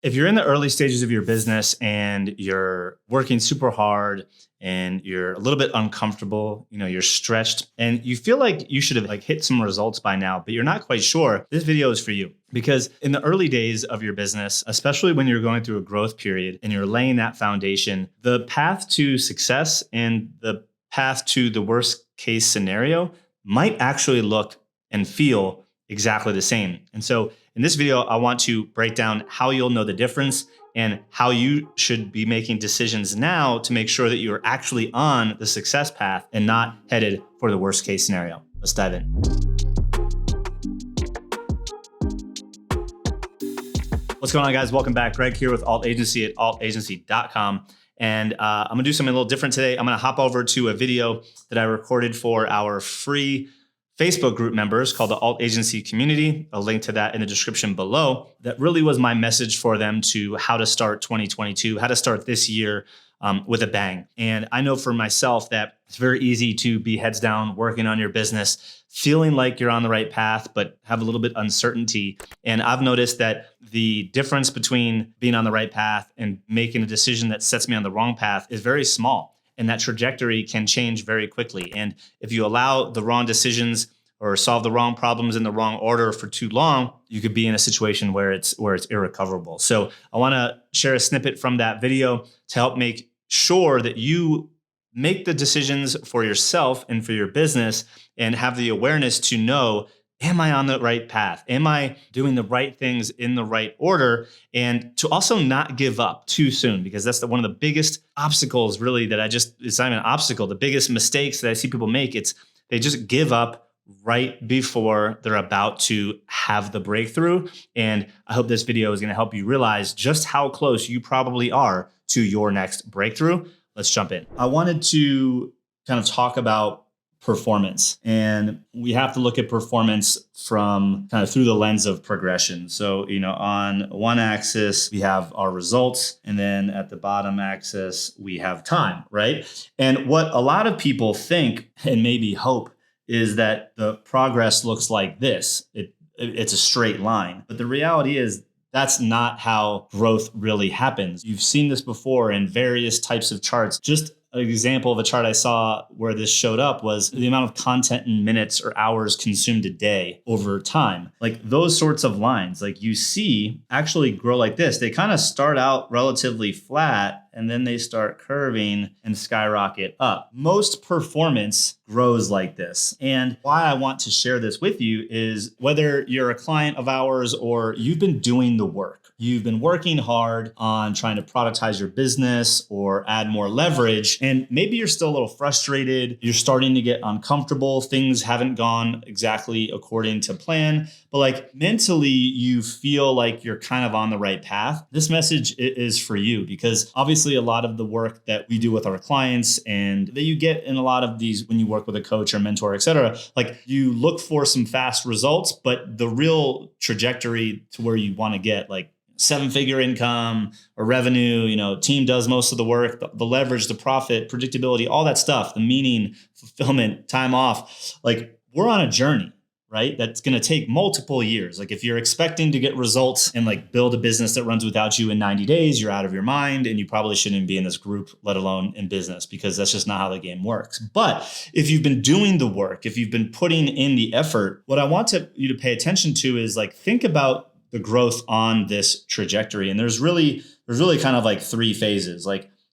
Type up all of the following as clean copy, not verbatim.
If you're in the early stages of your business and you're working super hard and you're a little bit uncomfortable, you're stretched and you feel like you should have hit some results by now, but you're not quite sure, this video is for you. Because in the early days of your business, especially when you're going through a growth period and you're laying that foundation, the path to success and the path to the worst case scenario might actually look and feel exactly the same. And so in this video, I want to break down how you'll know the difference and how you should be making decisions now to make sure that you're actually on the success path and not headed for the worst case scenario. Let's dive in. What's going on, guys? Welcome back. Greg here with Alt Agency at altagency.com. And I'm going to do something a little different today. I'm going to hop over to a video that I recorded for our free Facebook group members called the Alt Agency Community. I'll link to that in the description below. That really was my message for them to how to start 2022, how to start this year with a bang. And I know for myself that it's very easy to be heads down, working on your business, feeling like you're on the right path, but have a little bit uncertainty. And I've noticed that the difference between being on the right path and making a decision that sets me on the wrong path is very small. And that trajectory can change very quickly. And if you allow the wrong decisions or solve the wrong problems in the wrong order for too long, you could be in a situation where it's irrecoverable. So I want to share a snippet from that video to help make sure that you make the decisions for yourself and for your business and have the awareness to know, am I on the right path? Am I doing the right things in the right order? And to also not give up too soon, because that's one of the biggest obstacles really it's not even an obstacle. The biggest mistakes that I see people make, they just give up right before they're about to have the breakthrough. And I hope this video is going to help you realize just how close you probably are to your next breakthrough. Let's jump in. I wanted to kind of talk about performance, and we have to look at performance from kind of through the lens of progression. So, on one axis, we have our results, and then at the bottom axis, we have time, right? And what a lot of people think and maybe hope is that the progress looks like this. It's a straight line. But the reality is that's not how growth really happens. You've seen this before in various types of charts. Just an example of a chart I saw where this showed up was the amount of content in minutes or hours consumed a day over time. Like those sorts of lines, like you see actually grow like this. They kind of start out relatively flat and then they start curving and skyrocket up. Most performance grows like this. And why I want to share this with you is whether you're a client of ours or you've been doing the work. You've been working hard on trying to productize your business or add more leverage, and maybe you're still a little frustrated. You're starting to get uncomfortable. Things haven't gone exactly according to plan, but mentally you feel like you're kind of on the right path. This message is for you because obviously a lot of the work that we do with our clients and that you get in a lot of these when you work with a coach or mentor, et cetera, you look for some fast results, but the real trajectory to where you want to get seven-figure income or revenue, team does most of the work, the leverage, the profit, predictability, all that stuff, the meaning, fulfillment, time off. We're on a journey, right? That's going to take multiple years. If you're expecting to get results and build a business that runs without you in 90 days, you're out of your mind and you probably shouldn't be in this group, let alone in business, because that's just not how the game works. But if you've been doing the work, if you've been putting in the effort, what I want you to pay attention to is think about the growth on this trajectory. And there's really kind of three phases.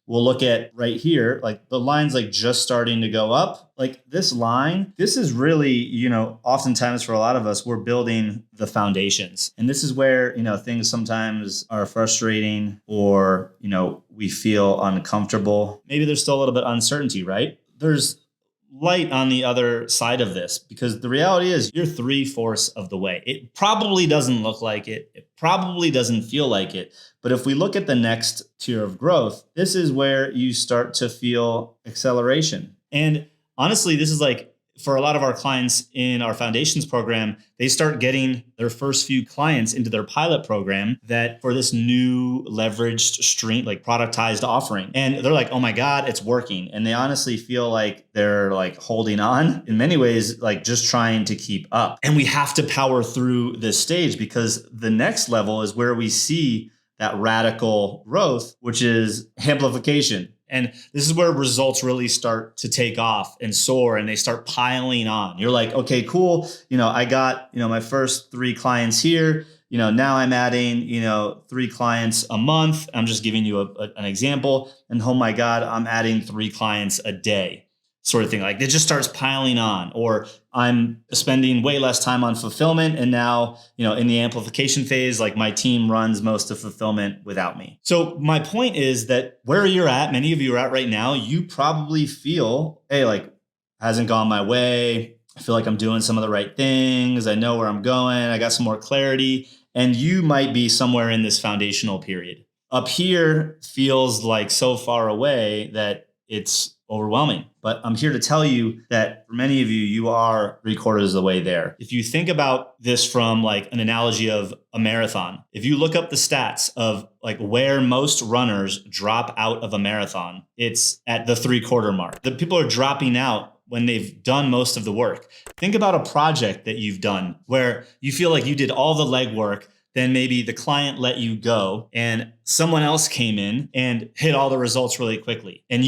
We'll look at right here, the line's just starting to go up. This line, this is really, oftentimes for a lot of us, we're building the foundations. And this is where, things sometimes are frustrating or, we feel uncomfortable. Maybe there's still a little bit of uncertainty, right? There's light on the other side of this, because the reality is you're 3/4 of the way. It probably doesn't look like it. It probably doesn't feel like it. But if we look at the next tier of growth, this is where you start to feel acceleration. And honestly, this is for a lot of our clients in our foundations program, they start getting their first few clients into their pilot program that for this new leveraged stream, productized offering. And they're like, oh my God, it's working. And they honestly feel like they're holding on in many ways, just trying to keep up. And we have to power through this stage because the next level is where we see that radical growth, which is amplification. And this is where results really start to take off and soar, and they start piling on. You're like, okay, cool. I got, my first 3 clients here. Now I'm adding, 3 clients a month. I'm just giving you an example. And oh my God, I'm adding 3 clients a day. Sort of thing. Like it just starts piling on. Or I'm spending way less time on fulfillment. And now, in the amplification phase, like my team runs most of fulfillment without me. So my point is that where you're at, many of you are at right now, you probably feel, hey, like hasn't gone my way. I feel like I'm doing some of the right things. I know where I'm going. I got some more clarity. And you might be somewhere in this foundational period. Up here feels like so far away that it's overwhelming. But I'm here to tell you that for many of you, you are 3/4 of the way there. If you think about this from like an analogy of a marathon, if you look up the stats of like where most runners drop out of a marathon, it's at the 3/4 mark. The people are dropping out when they've done most of the work. Think about a project that you've done where you feel like you did all the legwork. Then maybe the client let you go and someone else came in and hit all the results really quickly. And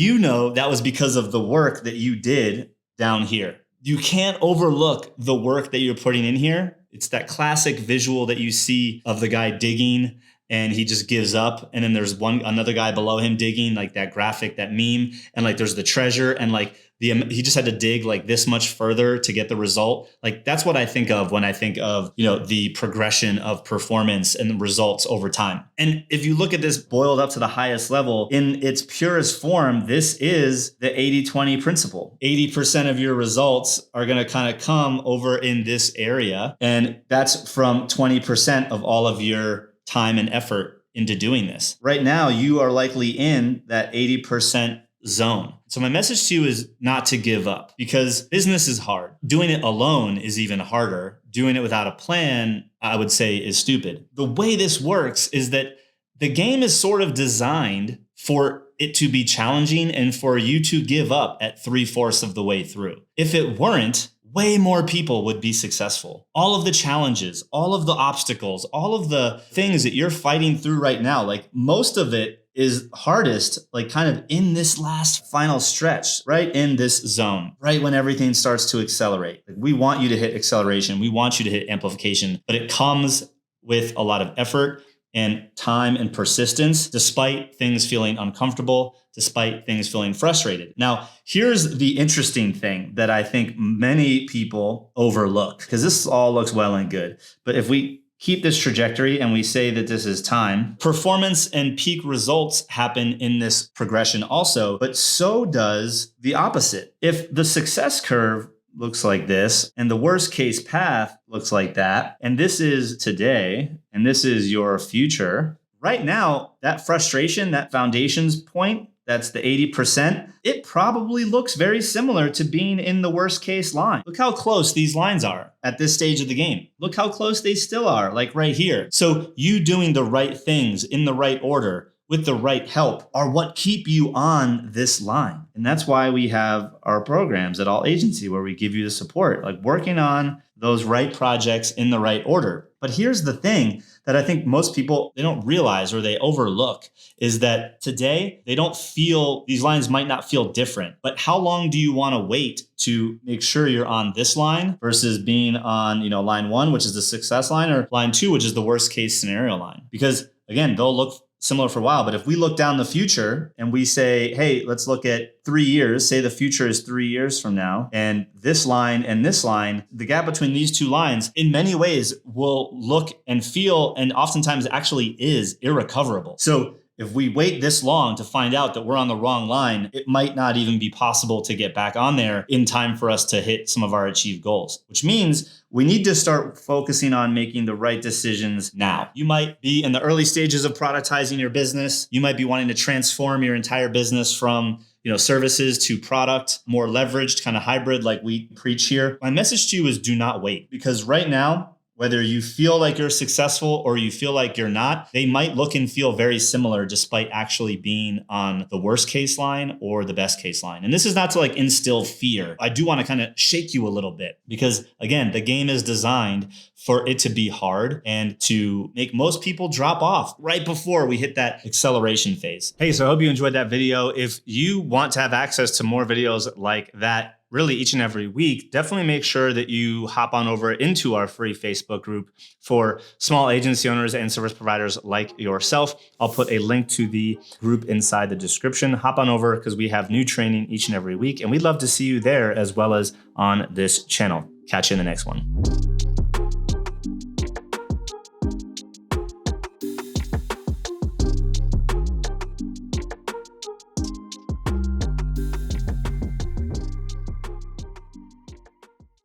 that was because of the work that you did down here. You can't overlook the work that you're putting in here. It's that classic visual that you see of the guy digging and he just gives up. And then there's another guy below him digging, like that graphic, that meme. And like there's the treasure and like he just had to dig like this much further to get the result. Like that's what I think of when I think of, the progression of performance and the results over time. And if you look at this boiled up to the highest level in its purest form, this is the 80-20 principle. 80% of your results are going to kind of come over in this area. And that's from 20% of all of your time and effort into doing this. Right now, you are likely in that 80% zone. So my message to you is not to give up because business is hard. Doing it alone is even harder. Doing it without a plan, I would say, is stupid. The way this works is that the game is sort of designed for it to be challenging and for you to give up at 3/4 of the way through. If it weren't, way more people would be successful. All of the challenges, all of the obstacles, all of the things that you're fighting through right now, like most of it is hardest, like kind of in this last final stretch, right in this zone, right when everything starts to accelerate. Like we want you to hit acceleration. We want you to hit amplification, but it comes with a lot of effort and time and persistence, despite things feeling uncomfortable, despite things feeling frustrated. Now, here's the interesting thing that I think many people overlook, because this all looks well and good. But if we keep this trajectory and we say that this is time, performance and peak results happen in this progression also, but so does the opposite. If the success curve looks like this, and the worst case path looks like that, and this is today, and this is your future, right now, that frustration, that foundations point, that's the 80%, it probably looks very similar to being in the worst case line. Look how close these lines are at this stage of the game. Look how close they still are, like right here. So you doing the right things in the right order with the right help are what keep you on this line. And that's why we have our programs at Alt Agency where we give you the support, like working on those right projects in the right order. But here's the thing that I think most people, they don't realize or they overlook is that today these lines might not feel different, but how long do you want to wait to make sure you're on this line versus being on, line 1, which is the success line, or line 2, which is the worst case scenario line? Because again, they'll look similar for a while, but if we look down the future and we say, hey, let's look at 3 years, say the future is 3 years from now, and this line, the gap between these two lines in many ways will look and feel, and oftentimes actually is irrecoverable. So if we wait this long to find out that we're on the wrong line, it might not even be possible to get back on there in time for us to hit some of our achieved goals, which means we need to start focusing on making the right decisions now. You might be in the early stages of productizing your business. You might be wanting to transform your entire business from services to product, more leveraged, kind of hybrid like we preach here. My message to you is do not wait, because right now, Whether you feel like you're successful or you feel like you're not, they might look and feel very similar despite actually being on the worst case line or the best case line. And this is not to like instill fear. I do want to kind of shake you a little bit because again, the game is designed for it to be hard and to make most people drop off right before we hit that acceleration phase. Hey, so I hope you enjoyed that video. If you want to have access to more videos like that, really each and every week, definitely make sure that you hop on over into our free Facebook group for small agency owners and service providers like yourself. I'll put a link to the group inside the description. Hop on over because we have new training each and every week, and we'd love to see you there as well as on this channel. Catch you in the next one.